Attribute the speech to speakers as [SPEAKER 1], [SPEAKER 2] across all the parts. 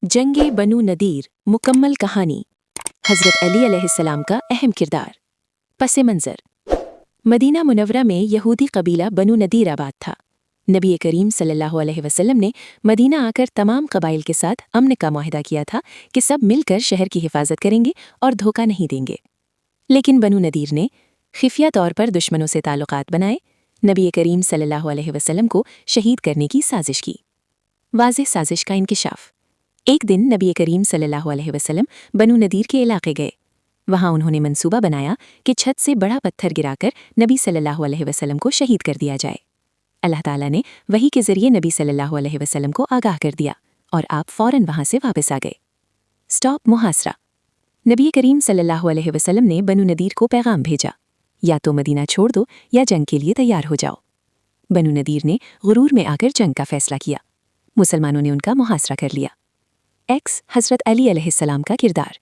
[SPEAKER 1] जंगे बनु नदीर मुकम्मल कहानी। हज़रत अली अलैहिस्सलाम का अहम किरदार। पस मंज़र। मदीना मुनव्वरा में यहूदी कबीला बनु नदीर आबाद था। नबी करीम सल्लल्लाहु अलैहि वसल्लम ने मदीना आकर तमाम कबाइल के साथ अमन का मुआहदा किया था कि सब मिलकर शहर की हिफाजत करेंगे और धोखा नहीं देंगे। लेकिन बनु नदीर ने खुफिया तौर पर दुश्मनों से ताल्लुकात बनाए, नबी करीम सल्लल्लाहु अलैहि वसल्लम को शहीद करने की साजिश की। वाज़ेह साजिश का इंकिशाफ। एक दिन नबी करीम सल्लल्लाहु अलैहि वसल्लम बनु नदीर के इलाके गए। वहां उन्होंने मंसूबा बनाया कि छत से बड़ा पत्थर गिराकर नबी सल्लल्लाहु अलैहि वसल्लम को शहीद कर दिया जाए। अल्लाह ताला ने वही के जरिए नबी सल्लल्लाहु अलैहि वसल्लम को आगाह कर दिया और आप फौरन वहां से वापस आ गए। स्टॉप मुहासरा। नबी करीम सल्लल्लाहु अलैहि वसल्लम ने बनु नदीर को पैगाम भेजा, या तो मदीना छोड़ दो या जंग के लिए तैयार हो जाओ। बनु नदीर ने गुरूर में आकर जंग का फैसला किया। मुसलमानों ने उनका मुहासरा कर लिया। हज़रत अली अलैहिस्सलाम का किरदार।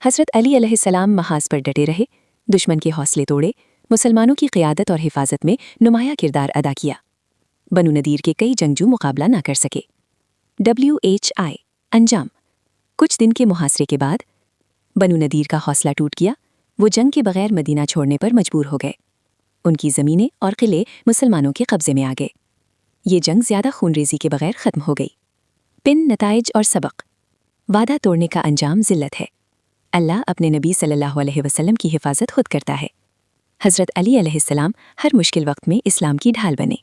[SPEAKER 1] हज़रत अली अलैहिस्सलाम महाज पर डटे रहे, दुश्मन के हौसले तोड़े, मुसलमानों की क़ियादत और हिफाजत में नुमाया किरदार अदा किया। बनु नदीर के कई जंगजू मुकाबला ना कर सके। WHI अंजाम। कुछ दिन के मुहासरे के बाद बनु नदीर का हौसला टूट गया। वो जंग के बगैर मदीना छोड़ने पर मजबूर हो गए। उनकी ज़मीनें और किले मुसलमानों के कब्जे में आ गए। ये जंग ज़्यादा खूनरेज़ी के बगैर ख़त्म हो गई। पिन, नताइज और सबक। वादा तोड़ने का अंजाम ज़िल्लत है। अल्लाह अपने नबी सल्लल्लाहु अलैहि वसल्लम की हिफाजत खुद करता है। हज़रत अली अलैहिस्सलाम हर मुश्किल वक्त में इस्लाम की ढाल बने।